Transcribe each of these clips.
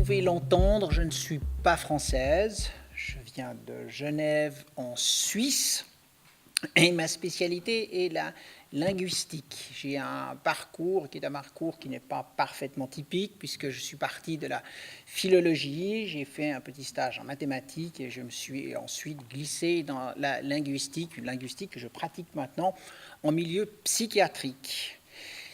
pouvez l'entendre, je ne suis pas française. Je viens de Genève, en Suisse. Et ma spécialité est la linguistique. J'ai un parcours qui n'est pas parfaitement typique, puisque je suis parti de la philologie. J'ai fait un petit stage en mathématiques et je me suis ensuite glissé dans la linguistique, une linguistique que je pratique maintenant en milieu psychiatrique.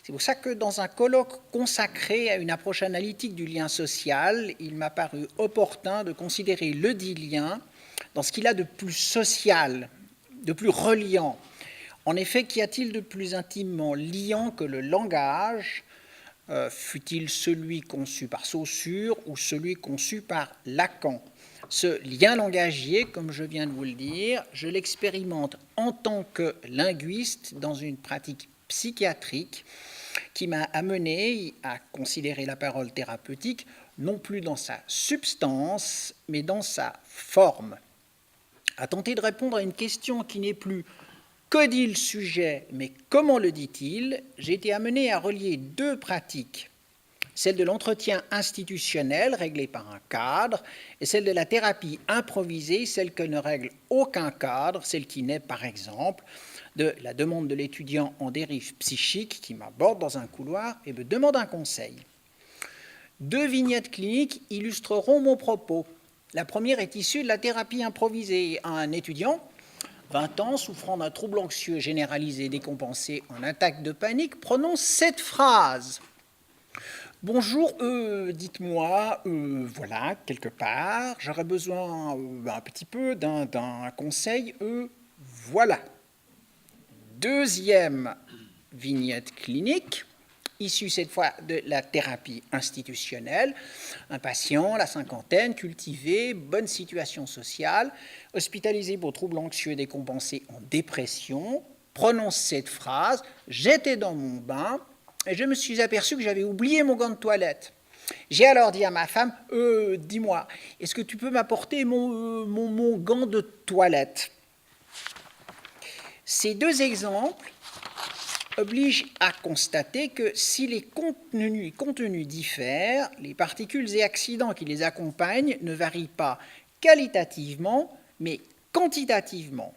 C'est pour ça que dans un colloque consacré à une approche analytique du lien social, il m'a paru opportun de considérer le dit lien dans ce qu'il a de plus social, de plus reliant. En effet, qu'y a-t-il de plus intimement liant que le langage, fût-il celui conçu par Saussure ou celui conçu par Lacan? Ce lien langagier, comme je viens de vous le dire, je l'expérimente en tant que linguiste dans une pratique psychiatrique qui m'a amené à considérer la parole thérapeutique non plus dans sa substance, mais dans sa forme. À tenter de répondre à une question qui n'est plus « que dit le sujet ?» mais « comment le dit-il ?» j'ai été amené à relier deux pratiques, celle de l'entretien institutionnel réglé par un cadre et celle de la thérapie improvisée, celle que ne règle aucun cadre, celle qui naît par exemple de la demande de l'étudiant en dérive psychique qui m'aborde dans un couloir et me demande un conseil. Deux vignettes cliniques illustreront mon propos. La première est issue de la thérapie improvisée. Un étudiant, 20 ans, souffrant d'un trouble anxieux généralisé décompensé en attaque de panique, prononce cette phrase. « Bonjour, dites-moi, voilà, quelque part, j'aurais besoin un petit peu d'un conseil, voilà. » Deuxième vignette clinique, issue cette fois de la thérapie institutionnelle. Un patient, la cinquantaine, cultivé, bonne situation sociale, hospitalisé pour troubles anxieux décompensés en dépression, prononce cette phrase « J'étais dans mon bain et je me suis aperçu que j'avais oublié mon gant de toilette. » J'ai alors dit à ma femme « Dis-moi, est-ce que tu peux m'apporter mon gant de toilette ?» Ces deux exemples obligent à constater que si les contenus diffèrent, les particules et accidents qui les accompagnent ne varient pas qualitativement, mais quantitativement.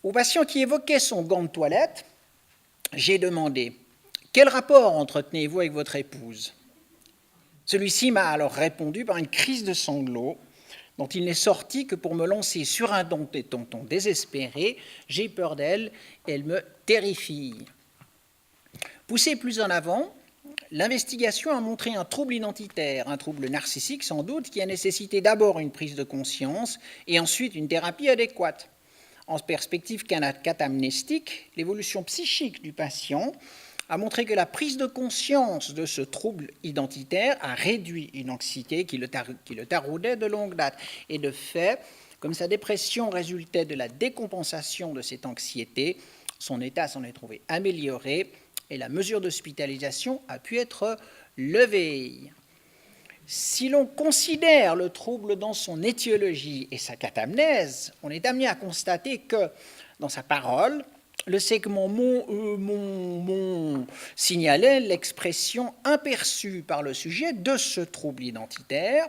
Au patient qui évoquait son gant de toilette, j'ai demandé « Quel rapport entretenez-vous avec votre épouse ?» Celui-ci m'a alors répondu par une crise de sanglots dont il n'est sorti que pour me lancer sur un ton désespéré. J'ai peur d'elle, elle me terrifie. Poussé plus en avant, l'investigation a montré un trouble identitaire, un trouble narcissique sans doute, qui a nécessité d'abord une prise de conscience et ensuite une thérapie adéquate. En perspective catamnestique, l'évolution psychique du patient a montré que la prise de conscience de ce trouble identitaire a réduit une anxiété qui le taraudait de longue date. Et de fait, comme sa dépression résultait de la décompensation de cette anxiété, son état s'en est trouvé amélioré et la mesure d'hospitalisation a pu être levée. Si l'on considère le trouble dans son étiologie et sa catamnèse, on est amené à constater que, dans sa parole, le segment mon signalait l'expression imperçue par le sujet de ce trouble identitaire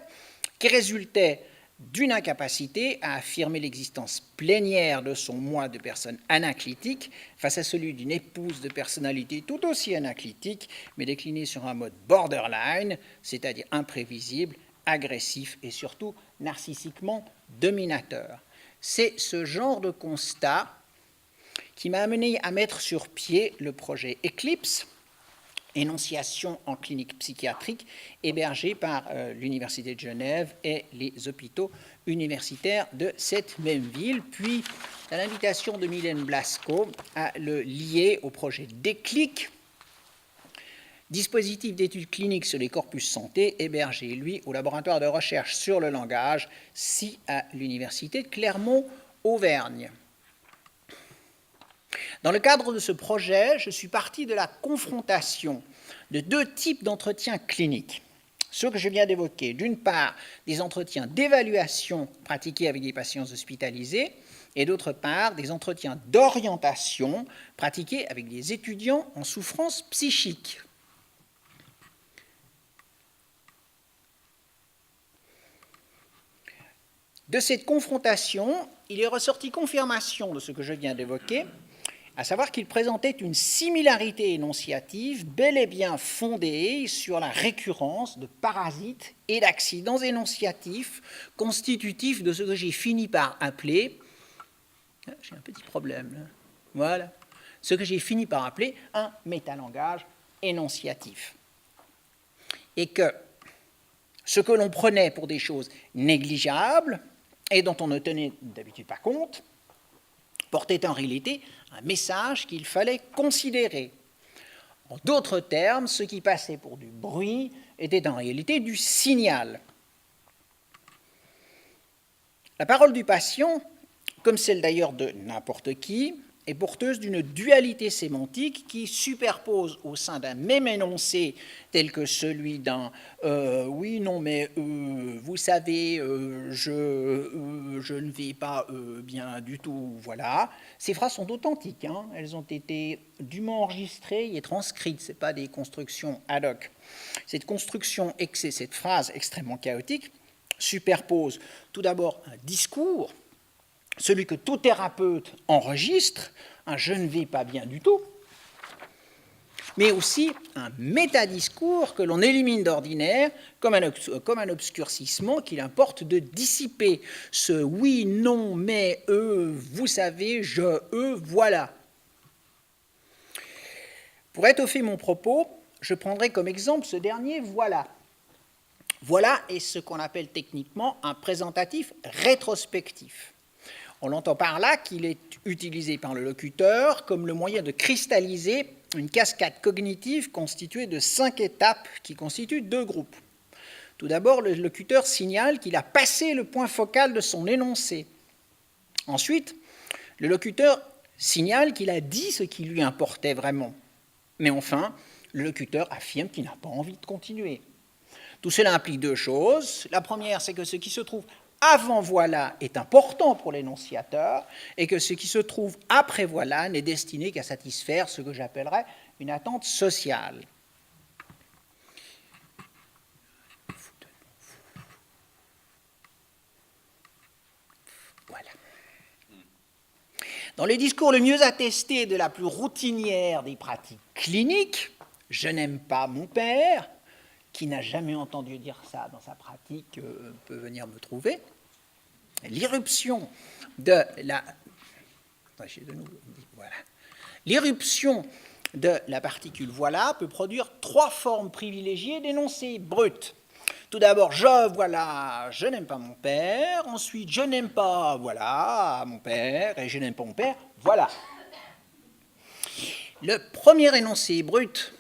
qui résultait d'une incapacité à affirmer l'existence plénière de son moi de personne anaclytique face à celui d'une épouse de personnalité tout aussi anaclytique, mais déclinée sur un mode borderline, c'est-à-dire imprévisible, agressif et surtout narcissiquement dominateur. C'est ce genre de constat qui m'a amené à mettre sur pied le projet Eclipse, énonciation en clinique psychiatrique, hébergé par l'Université de Genève et les hôpitaux universitaires de cette même ville, puis à l'invitation de Mylène Blasco à le lier au projet Déclic, dispositif d'études cliniques sur les corpus santé, hébergé, lui, au laboratoire de recherche sur le langage, SI à l'Université de Clermont-Auvergne. Dans le cadre de ce projet, je suis parti de la confrontation de deux types d'entretiens cliniques. Ceux que je viens d'évoquer, d'une part, des entretiens d'évaluation pratiqués avec des patients hospitalisés, et d'autre part des entretiens d'orientation pratiqués avec des étudiants en souffrance psychique. De cette confrontation, il est ressorti confirmation de ce que je viens d'évoquer, à savoir qu'il présentait une similarité énonciative bel et bien fondée sur la récurrence de parasites et d'accidents énonciatifs constitutifs de ce que j'ai fini par appeler, j'ai un petit problème là, voilà, ce que j'ai fini par appeler un métalangage énonciatif. Et que ce que l'on prenait pour des choses négligeables et dont on ne tenait d'habitude pas compte, portait en réalité un message qu'il fallait considérer. En d'autres termes, ce qui passait pour du bruit était en réalité du signal. La parole du patient, comme celle d'ailleurs de n'importe qui, est porteuse d'une dualité sémantique qui superpose au sein d'un même énoncé tel que celui d'un oui, non, mais vous savez, je ne vais pas bien du tout, voilà. Ces phrases sont authentiques, hein, elles ont été dûment enregistrées et transcrites, ce n'est pas des constructions ad hoc. Cette construction, cette phrase extrêmement chaotique, superpose tout d'abord un discours, celui que tout thérapeute enregistre, un « je ne vais pas bien du tout », mais aussi un métadiscours que l'on élimine d'ordinaire comme un obscurcissement qu'il importe de dissiper. Ce « oui, non, mais, vous savez, je, voilà ». Pour étoffer mon propos, je prendrai comme exemple ce dernier « voilà ». Voilà est ce qu'on appelle techniquement un présentatif rétrospectif. On entend par là qu'il est utilisé par le locuteur comme le moyen de cristalliser une cascade cognitive constituée de 5 étapes qui constituent 2 groupes. Tout d'abord, le locuteur signale qu'il a passé le point focal de son énoncé. Ensuite, le locuteur signale qu'il a dit ce qui lui importait vraiment. Mais enfin, le locuteur affirme qu'il n'a pas envie de continuer. Tout cela implique 2 choses. La première, c'est que ce qui se trouve avant voilà est important pour l'énonciateur et que ce qui se trouve après voilà n'est destiné qu'à satisfaire ce que j'appellerais une attente sociale. Voilà. Dans les discours le mieux attestés de la plus routinière des pratiques cliniques, je n'aime pas mon père, qui n'a jamais entendu dire ça dans sa pratique peut venir me trouver. L'irruption de la... Voilà. L'irruption de la particule voilà peut produire 3 formes privilégiées d'énoncés bruts. Tout d'abord, je n'aime pas mon père. Ensuite, je n'aime pas, voilà, mon père. Et je n'aime pas mon père, voilà. Le premier énoncé brut,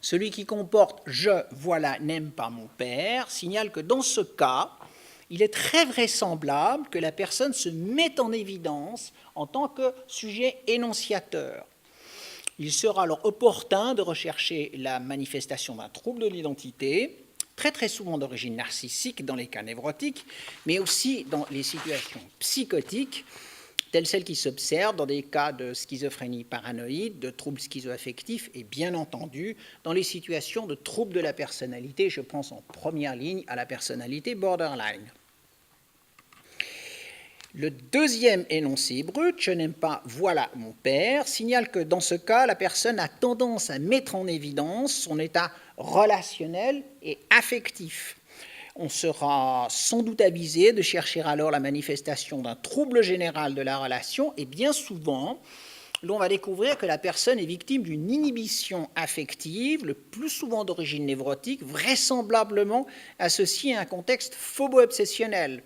celui qui comporte je, voilà, n'aime pas mon père, signale que dans ce cas, il est très vraisemblable que la personne se mette en évidence en tant que sujet énonciateur. Il sera alors opportun de rechercher la manifestation d'un trouble de l'identité, très très souvent d'origine narcissique dans les cas névrotiques, mais aussi dans les situations psychotiques, telles celles qui s'observent dans des cas de schizophrénie paranoïde, de troubles schizoaffectifs et bien entendu dans les situations de troubles de la personnalité. Je pense en première ligne à la personnalité borderline. Le deuxième énoncé brut, je n'aime pas voilà mon père, signale que dans ce cas, la personne a tendance à mettre en évidence son état relationnel et affectif. On sera sans doute avisé de chercher alors la manifestation d'un trouble général de la relation et bien souvent, l'on va découvrir que la personne est victime d'une inhibition affective, le plus souvent d'origine névrotique, vraisemblablement associée à un contexte phobo-obsessionnel.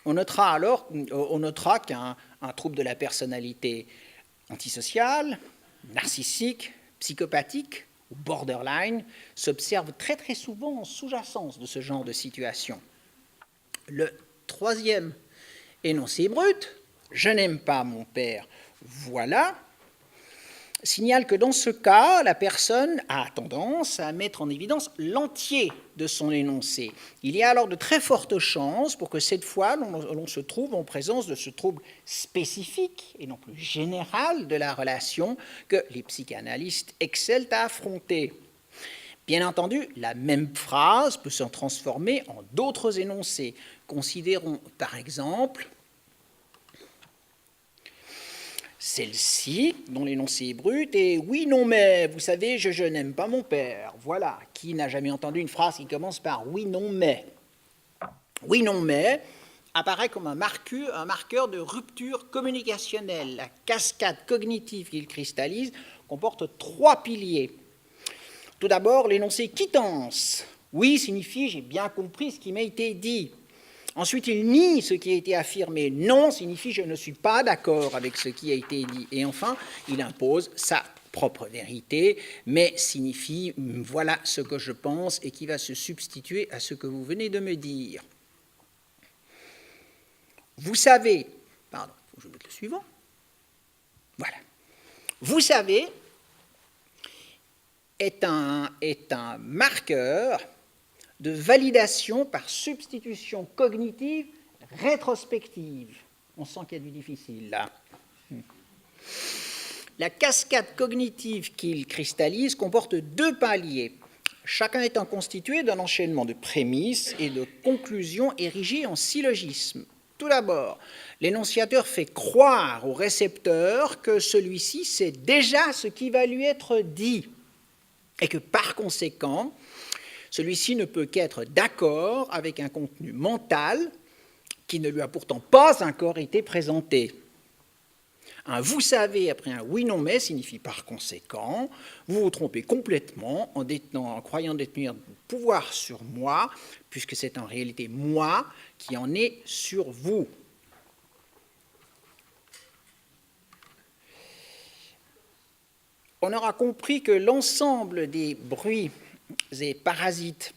On notera qu'un trouble de la personnalité antisociale, narcissique, psychopathique ou borderline s'observe très très souvent en sous-jacence de ce genre de situation. Le troisième énoncé brut, je n'aime pas mon père, voilà, signale que dans ce cas, la personne a tendance à mettre en évidence l'entier de son énoncé. Il y a alors de très fortes chances pour que cette fois, l'on se trouve en présence de ce trouble spécifique et non plus général de la relation que les psychanalystes excellent à affronter. Bien entendu, la même phrase peut se transformer en d'autres énoncés. Considérons par exemple celle-ci, dont l'énoncé est brut, et « oui, non, mais, vous savez, je n'aime pas mon père ». Voilà, qui n'a jamais entendu une phrase qui commence par « oui, non, mais ». « Oui, non, mais » apparaît comme un marqueur de rupture communicationnelle. La cascade cognitive qu'il cristallise comporte 3 piliers. Tout d'abord, l'énoncé « quittance ». « Oui » signifie « j'ai bien compris ce qui m'a été dit ». Ensuite, il nie ce qui a été affirmé. Non signifie je ne suis pas d'accord avec ce qui a été dit. Et enfin, il impose sa propre vérité, mais signifie voilà ce que je pense et qui va se substituer à ce que vous venez de me dire. Vous savez, pardon, il faut que je mette le suivant. Voilà. Vous savez est un marqueur de validation par substitution cognitive rétrospective. On sent qu'il y a du difficile là. La cascade cognitive qu'il cristallise comporte 2 paliers, chacun étant constitué d'un enchaînement de prémices et de conclusions érigées en syllogisme. Tout d'abord, l'énonciateur fait croire au récepteur que celui-ci sait déjà ce qui va lui être dit et que par conséquent, celui-ci ne peut qu'être d'accord avec un contenu mental qui ne lui a pourtant pas encore été présenté. Un « vous savez » après un « oui, non, mais » signifie par conséquent, vous vous trompez complètement en croyant détenir du pouvoir sur moi, puisque c'est en réalité moi qui en ai sur vous. On aura compris que l'ensemble des bruits et parasites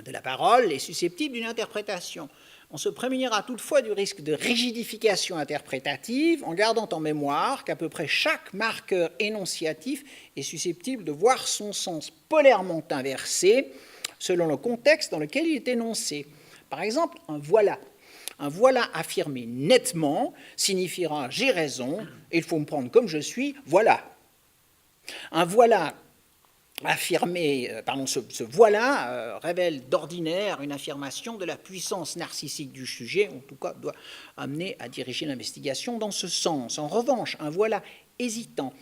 de la parole est susceptible d'une interprétation. On se prémunira toutefois du risque de rigidification interprétative en gardant en mémoire qu'à peu près chaque marqueur énonciatif est susceptible de voir son sens polairement inversé selon le contexte dans lequel il est énoncé. Par exemple, un voilà. Un voilà affirmé nettement signifiera « j'ai raison, il faut me prendre comme je suis, voilà ». Un voilà ce voilà révèle d'ordinaire une affirmation de la puissance narcissique du sujet, en tout cas doit amener à diriger l'investigation dans ce sens. En revanche, un voilà hésitant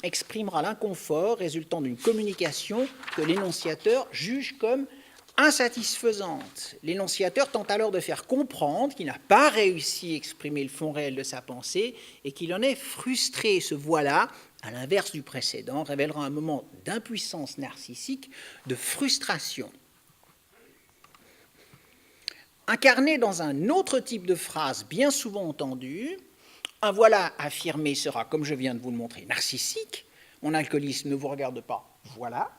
exprimera l'inconfort résultant d'une communication que l'énonciateur juge comme insatisfaisante. L'énonciateur tente alors de faire comprendre qu'il n'a pas réussi à exprimer le fond réel de sa pensée et qu'il en est frustré. Ce voilà, à l'inverse du précédent, révélera un moment d'impuissance narcissique, de frustration. Incarné dans un autre type de phrase bien souvent entendue, un voilà affirmé sera, comme je viens de vous le montrer, narcissique. Mon alcoolisme ne vous regarde pas, voilà.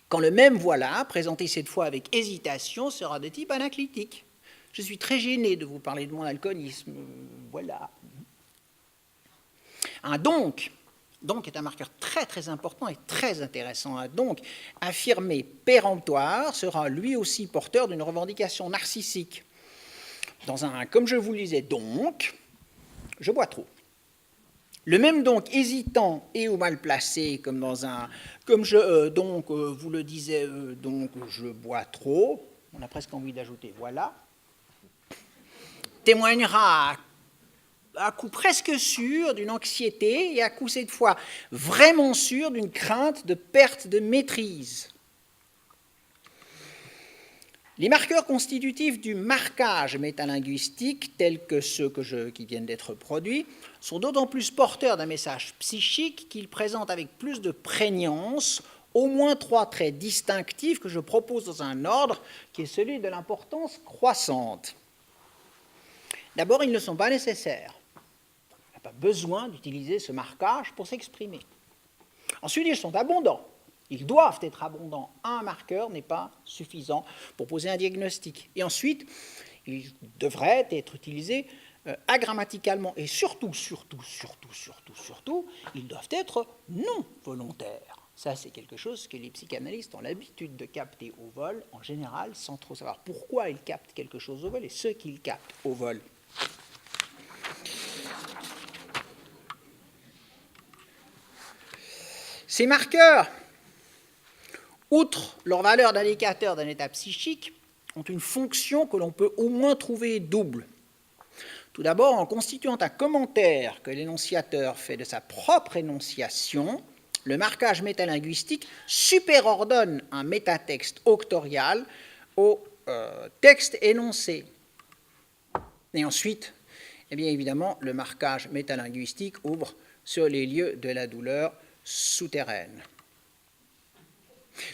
Quand le même voilà, présenté cette fois avec hésitation, sera de type anaclitique. Je suis très gêné de vous parler de mon alcoolisme, voilà. Un donc est un marqueur très très important et très intéressant. Un donc affirmé péremptoire sera lui aussi porteur d'une revendication narcissique. Dans un comme je vous le disais donc, je bois trop. Le même donc hésitant et ou mal placé comme dans un comme je vous le disais donc je bois trop, on a presque envie d'ajouter voilà, témoignera à coup presque sûr d'une anxiété et à coup cette fois vraiment sûr d'une crainte de perte de maîtrise. Les marqueurs constitutifs du marquage métalinguistique, tels que ceux qui viennent d'être produits, sont d'autant plus porteurs d'un message psychique qu'ils présentent avec plus de prégnance au moins 3 traits distinctifs que je propose dans un ordre qui est celui de l'importance croissante. D'abord, ils ne sont pas nécessaires. On n'a pas besoin d'utiliser ce marquage pour s'exprimer. Ensuite, ils sont abondants. Ils doivent être abondants. Un marqueur n'est pas suffisant pour poser un diagnostic. Et ensuite, ils devraient être utilisés agrammaticalement et surtout, ils doivent être non volontaires. Ça, c'est quelque chose que les psychanalystes ont l'habitude de capter au vol, en général, sans trop savoir pourquoi ils captent quelque chose au vol et ce qu'ils captent au vol. Ces marqueurs, outre leur valeur d'indicateur d'un état psychique, ont une fonction que l'on peut au moins trouver double. Tout d'abord, en constituant un commentaire que l'énonciateur fait de sa propre énonciation, le marquage métalinguistique superordonne un métatexte octorial au texte énoncé. Et ensuite, eh bien évidemment, le marquage métalinguistique ouvre sur les lieux de la douleur souterraine.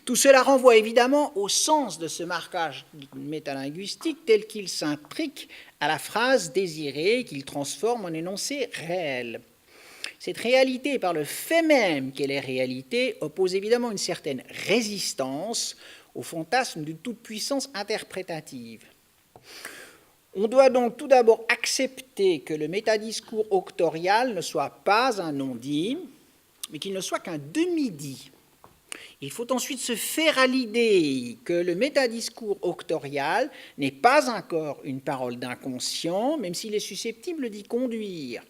Tout cela renvoie évidemment au sens de ce marquage métalinguistique tel qu'il s'imbrique à la phrase désirée qu'il transforme en énoncé réel. Cette réalité, par le fait même qu'elle est réalité, oppose évidemment une certaine résistance au fantasme d'une toute-puissance interprétative. On doit donc tout d'abord accepter que le métadiscours octorial ne soit pas un non-dit, mais qu'il ne soit qu'un demi-dit. Il faut ensuite se faire à l'idée que le métadiscours octorial n'est pas encore une parole d'inconscient, même s'il est susceptible d'y conduire.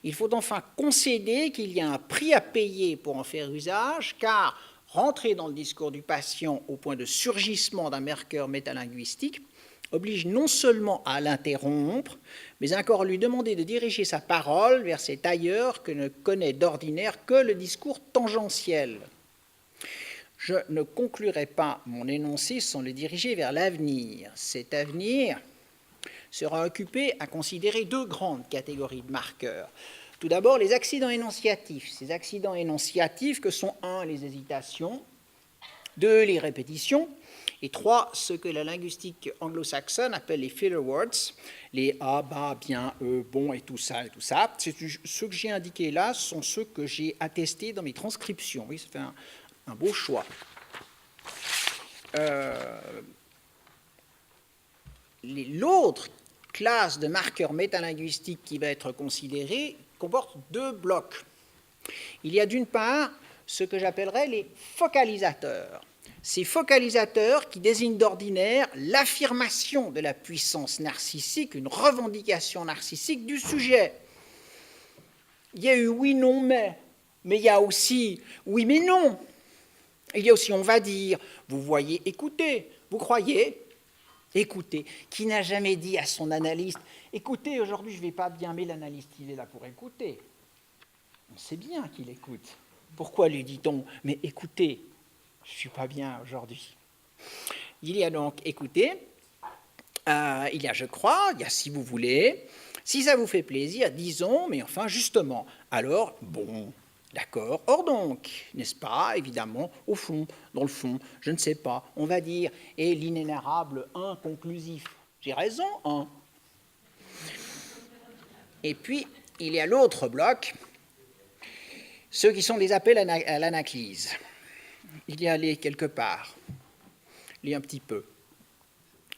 Il faut enfin concéder qu'il y a un prix à payer pour en faire usage, car rentrer dans le discours du patient au point de surgissement d'un marqueur métalinguistique oblige non seulement à l'interrompre, mais encore à lui demander de diriger sa parole vers cet ailleurs que ne connaît d'ordinaire que le discours tangentiel. Je ne conclurai pas mon énoncé sans le diriger vers l'avenir. Cet avenir sera occupé à considérer deux grandes catégories de marqueurs. Tout d'abord, les accidents énonciatifs. Ces accidents énonciatifs que sont 1, les hésitations, 2, les répétitions, et 3, ce que la linguistique anglo-saxonne appelle les filler words, les a, bah, bien, bon et tout ça et tout ça. Ceux que j'ai indiqués là sont ceux que j'ai attestés dans mes transcriptions. Oui, ça fait un beau choix. L'autre classe de marqueurs métalinguistiques qui va être considérée comporte deux blocs. Il y a d'une part ce que j'appellerais les focalisateurs. Ces focalisateurs qui désignent d'ordinaire l'affirmation de la puissance narcissique, une revendication narcissique du sujet. Il y a eu oui, non, mais il y a aussi oui, mais non. Il y a aussi on va dire, vous voyez, écoutez, vous croyez, écoutez. Qui n'a jamais dit à son analyste, écoutez, aujourd'hui je ne vais pas bien, mais l'analyste, il est là pour écouter. On sait bien qu'il écoute. Pourquoi lui dit-on, mais écoutez, je ne suis pas bien aujourd'hui. Il y a donc écoutez, il y a je crois, il y a si vous voulez, si ça vous fait plaisir, disons, mais enfin justement, alors bon, d'accord, or donc, n'est-ce pas, évidemment, au fond, dans le fond, je ne sais pas, on va dire, et l'inénarrable inconclusif. J'ai raison, hein. Et puis, il y a l'autre bloc, ceux qui sont des appels à l'anaclyse. Il y a les quelque part, les un petit peu,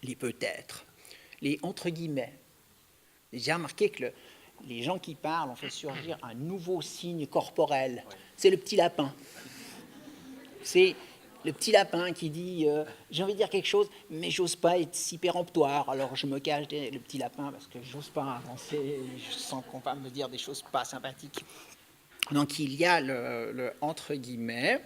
les peut-être, les entre guillemets. J'ai remarqué que les gens qui parlent ont fait surgir un nouveau signe corporel. C'est le petit lapin. C'est le petit lapin qui dit j'ai envie de dire quelque chose, mais j'ose pas être si péremptoire. Alors je me cache derrière le petit lapin parce que j'ose pas avancer. Je sens qu'on va me dire des choses pas sympathiques. Donc il y a le entre guillemets.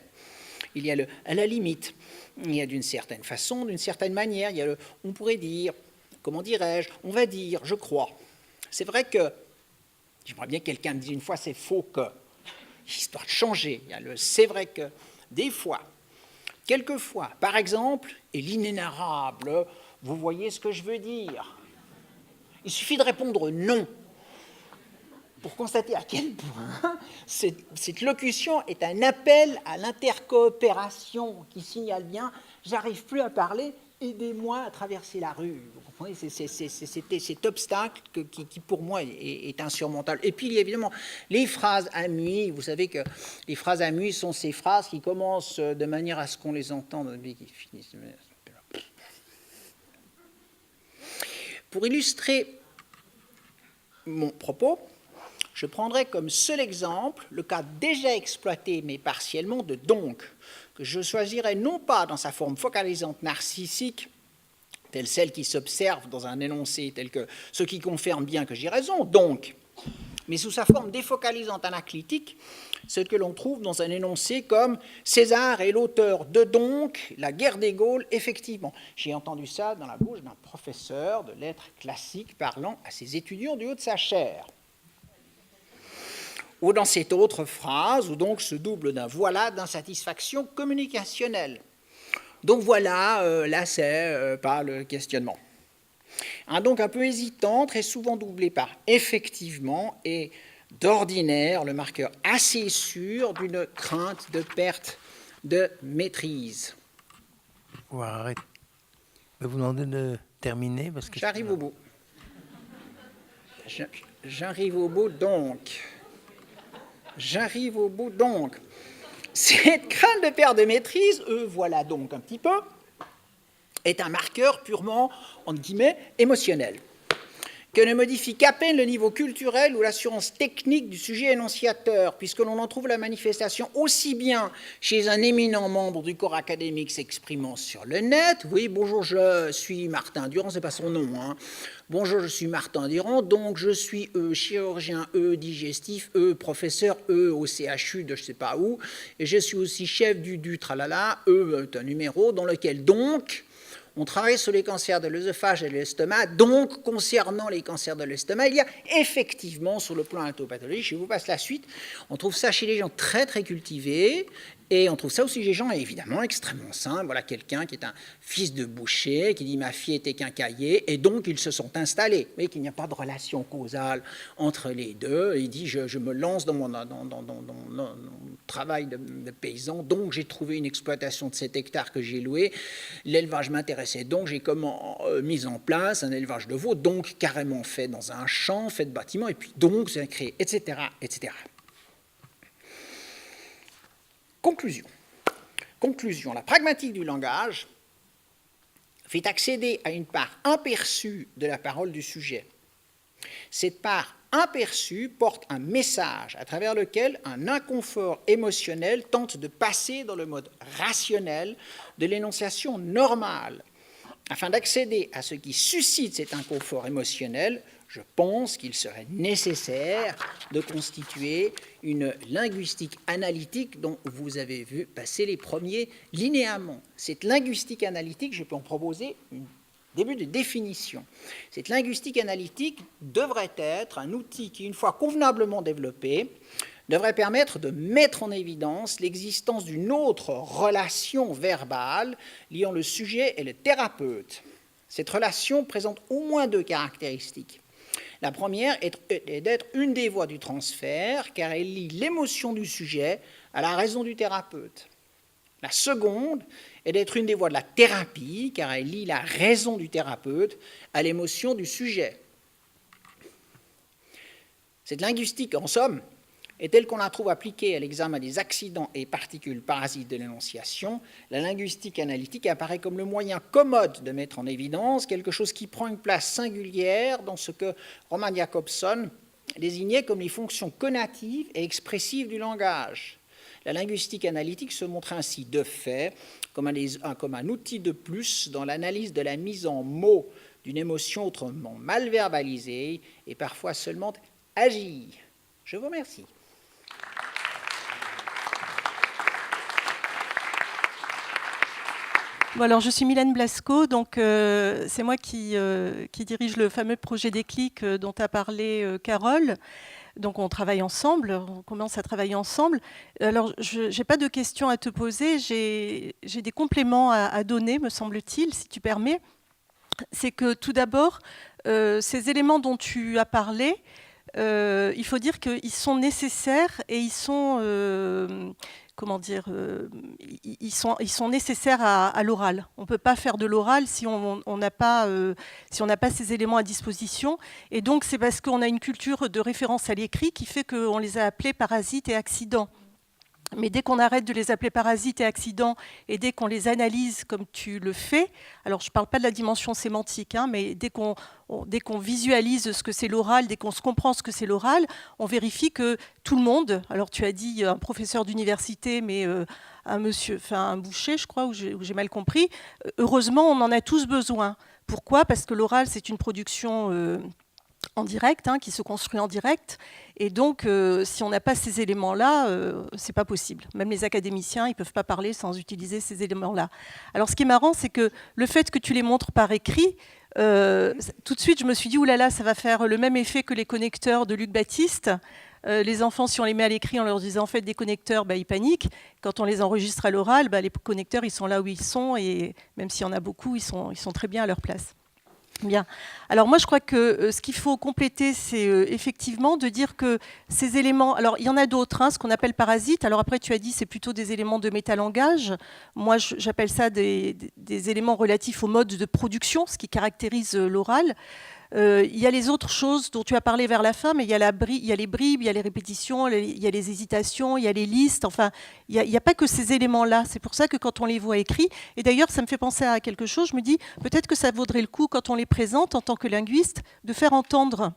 Il y a le à la limite, il y a d'une certaine façon, d'une certaine manière, il y a le on pourrait dire, comment dirais-je, on va dire, je crois. C'est vrai que, j'aimerais bien que quelqu'un me dise une fois, c'est faux que, histoire de changer, il y a le c'est vrai que, des fois, quelquefois, par exemple, et l'inénarrable, vous voyez ce que je veux dire. Il suffit de répondre non pour constater à quel point cette locution est un appel à l'intercoopération qui signale bien « j'arrive plus à parler, aidez-moi à traverser la rue ». Vous comprenez, c'était cet obstacle qui pour moi est insurmontable. Et puis il y a évidemment les phrases amouies. Vous savez que les phrases amouies sont ces phrases qui commencent de manière à ce qu'on les entende mais qui finissent. Pour illustrer mon propos, je prendrai comme seul exemple le cas déjà exploité, mais partiellement, de donc, que je choisirai non pas dans sa forme focalisante narcissique, telle celle qui s'observe dans un énoncé tel que « ce qui confirme bien que j'ai raison, donc », mais sous sa forme défocalisante anaclitique, ce que l'on trouve dans un énoncé comme « César est l'auteur de donc, la guerre des Gaules, effectivement ». J'ai entendu ça dans la bouche d'un professeur de lettres classiques parlant à ses étudiants du haut de sa chaire. Ou dans cette autre phrase, où donc se double d'un voilà d'insatisfaction communicationnelle. Donc voilà, là c'est pas le questionnement. Donc un peu hésitant, très souvent doublé par effectivement, et d'ordinaire le marqueur assez sûr d'une crainte de perte de maîtrise. Arrête. Je vais vous demander de terminer parce que j'arrive au bout. J'arrive au bout donc. J'arrive au bout donc. Cette crainte de perte de maîtrise, voilà donc un petit peu, est un marqueur purement, entre guillemets, émotionnel, que ne modifie qu'à peine le niveau culturel ou l'assurance technique du sujet énonciateur, puisque l'on en trouve la manifestation aussi bien chez un éminent membre du corps académique s'exprimant sur le net. Oui, bonjour, je suis Martin Durand, c'est pas son nom, hein. Bonjour, je suis Martin Durand, donc je suis chirurgien digestif, professeur au CHU de je sais pas où, et je suis aussi chef du tralala, est un numéro dans lequel donc on travaille sur les cancers de l'œsophage et de l'estomac, donc concernant les cancers de l'estomac, il y a effectivement sur le plan hépatopathologique, je vous passe la suite, on trouve ça chez les gens très très cultivés, et on trouve ça aussi chez les gens évidemment extrêmement simples. Voilà quelqu'un qui est un fils de boucher, qui dit ma fille était quincaillier, et donc ils se sont installés, mais qu'il n'y a pas de relation causale entre les deux. Il dit je me lance dans mon travail de paysan, donc j'ai trouvé une exploitation de 7 hectares que j'ai loué, l'élevage m'intéressait, donc j'ai mis en place un élevage de veaux, donc carrément fait dans un champ, fait de bâtiments, et puis donc c'est créé, etc., etc. Conclusion. La pragmatique du langage fait accéder à une part imperçue de la parole du sujet. Cette part imperçue porte un message à travers lequel un inconfort émotionnel tente de passer dans le mode rationnel de l'énonciation normale. Afin d'accéder à ce qui suscite cet inconfort émotionnel, je pense qu'il serait nécessaire de constituer une linguistique analytique dont vous avez vu passer les premiers linéaments. Cette linguistique analytique, je peux en proposer un début de définition. Cette linguistique analytique devrait être un outil qui, une fois convenablement développé, devrait permettre de mettre en évidence l'existence d'une autre relation verbale liant le sujet et le thérapeute. Cette relation présente au moins 2 caractéristiques. La première est d'être une des voies du transfert, car elle lie l'émotion du sujet à la raison du thérapeute. La seconde est d'être une des voies de la thérapie, car elle lie la raison du thérapeute à l'émotion du sujet. Cette linguistique, en somme, est telle qu'on la trouve appliquée à l'examen des accidents et particules parasites de l'énonciation. La linguistique analytique apparaît comme le moyen commode de mettre en évidence quelque chose qui prend une place singulière dans ce que Roman Jakobson désignait comme les fonctions conatives et expressives du langage. La linguistique analytique se montre ainsi de fait comme un outil de plus dans l'analyse de la mise en mots d'une émotion autrement mal verbalisée et parfois seulement agie. Je vous remercie. Bon, alors, je suis Mylène Blasco, donc c'est moi qui dirige le fameux projet Déclic dont a parlé Carole. Donc on travaille ensemble, on commence à travailler ensemble. Alors je n'ai pas de questions à te poser, j'ai des compléments à donner, me semble-t-il, si tu permets. C'est que tout d'abord, ces éléments dont tu as parlé, il faut dire qu'ils sont nécessaires et ils sont... ils sont nécessaires à l'oral. On ne peut pas faire de l'oral si on n'a pas ces éléments à disposition. Et donc, c'est parce qu'on a une culture de référence à l'écrit qui fait qu'on les a appelés parasites et accidents. Mais dès qu'on arrête de les appeler parasites et accidents, et dès qu'on les analyse comme tu le fais, alors je ne parle pas de la dimension sémantique, hein, mais dès qu'on visualise ce que c'est l'oral, dès qu'on se comprend ce que c'est l'oral, on vérifie que tout le monde, alors tu as dit un professeur d'université, mais un boucher, je crois, ou j'ai mal compris, heureusement, on en a tous besoin. Pourquoi ? Parce que l'oral, c'est une production en direct, hein, qui se construit en direct. Et donc, si on n'a pas ces éléments-là, c'est pas possible. Même les académiciens, ils peuvent pas parler sans utiliser ces éléments-là. Alors, ce qui est marrant, c'est que le fait que tu les montres par écrit, tout de suite, je me suis dit, oulala, ça va faire le même effet que les connecteurs de Luc Baptiste. Les enfants, si on les met à l'écrit en leur disant, faites des connecteurs, ils paniquent. Quand on les enregistre à l'oral, les connecteurs, ils sont là où ils sont. Et même s'il y en a beaucoup, ils sont très bien à leur place. Bien. Alors moi, je crois que ce qu'il faut compléter, c'est effectivement de dire que ces éléments... Alors, il y en a d'autres, hein, ce qu'on appelle parasites. Alors après, tu as dit c'est plutôt des éléments de métalangage. Moi, j'appelle ça des éléments relatifs au mode de production, ce qui caractérise l'oral. Il y a les autres choses dont tu as parlé vers la fin, mais il y a les bribes, il y a les répétitions, il y a les hésitations, il y a les listes. Enfin, il n'y a pas que ces éléments-là. C'est pour ça que quand on les voit écrits, et d'ailleurs, ça me fait penser à quelque chose, je me dis, peut-être que ça vaudrait le coup, quand on les présente en tant que linguiste, de faire entendre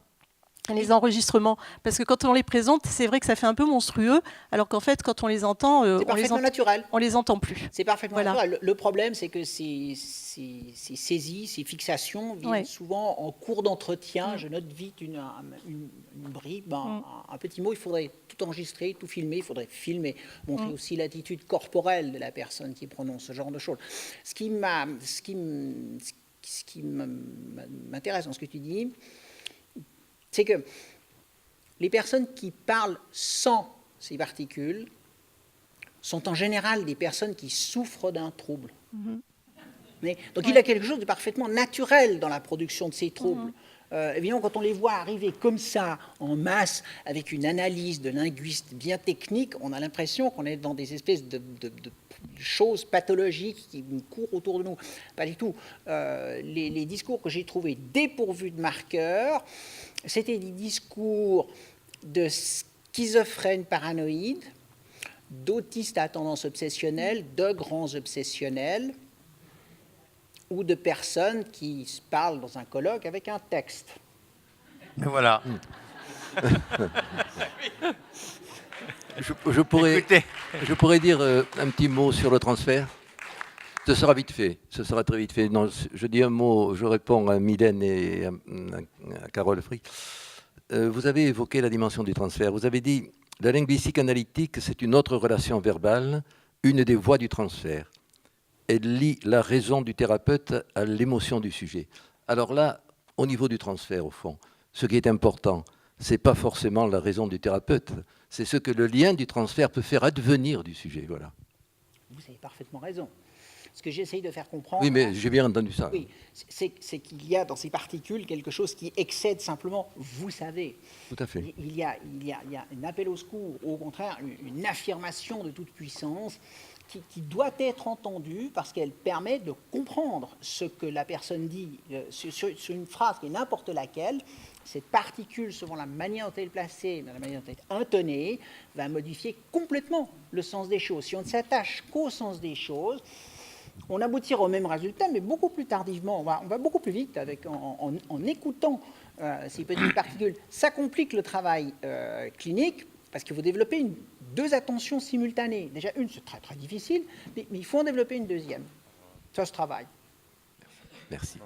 les enregistrements. Parce que quand on les présente, c'est vrai que ça fait un peu monstrueux, alors qu'en fait, quand on les entend, naturel. On les entend plus. C'est parfaitement naturel. Le problème, c'est que ces saisies, ces fixations viennent souvent en cours d'entretien. Je note vite une bribe, un petit mot. Il faudrait tout enregistrer, tout filmer. Il faudrait filmer, montrer aussi l'attitude corporelle de la personne qui prononce ce genre de choses. Ce qui m'intéresse dans ce que tu dis, c'est que les personnes qui parlent sans ces particules sont en général des personnes qui souffrent d'un trouble. Donc il y a quelque chose de parfaitement naturel dans la production de ces troubles. Évidemment, quand on les voit arriver comme ça, en masse, avec une analyse de linguiste bien technique, on a l'impression qu'on est dans des espèces de choses pathologiques qui nous courent autour de nous. Pas du tout. Les discours que j'ai trouvés dépourvus de marqueurs, c'était des discours de schizophrènes paranoïdes, d'autistes à tendance obsessionnelle, de grands obsessionnels, ou de personnes qui se parlent dans un colloque avec un texte. Mais voilà. Je pourrais dire un petit mot sur le transfert. Ce sera vite fait. Ce sera très vite fait. Non, je dis un mot, je réponds à Mylène et à Carole Frick. Vous avez évoqué la dimension du transfert. Vous avez dit la linguistique analytique, c'est une autre relation verbale, une des voies du transfert. Elle lie la raison du thérapeute à l'émotion du sujet. Alors là, au niveau du transfert, au fond, ce qui est important, ce n'est pas forcément la raison du thérapeute, c'est ce que le lien du transfert peut faire advenir du sujet. Voilà. Vous avez parfaitement raison. Ce que j'essaye de faire comprendre... Oui, mais j'ai bien entendu ça. Oui, c'est qu'il y a dans ces particules quelque chose qui excède simplement « vous savez ». Tout à fait. Il y a un appel au secours, ou au contraire, une affirmation de toute puissance qui doit être entendue parce qu'elle permet de comprendre ce que la personne dit sur une phrase qui est n'importe laquelle. Cette particule, selon la manière dont elle est placée, la manière dont elle est intonnée, va modifier complètement le sens des choses. Si on ne s'attache qu'au sens des choses, on aboutira au même résultat, mais beaucoup plus tardivement. On va beaucoup plus vite en écoutant ces petites particules. Ça complique le travail clinique parce qu'il faut développer deux attentions simultanées. Déjà, une, c'est très, très difficile, mais il faut en développer une deuxième. Ça se travaille. Merci.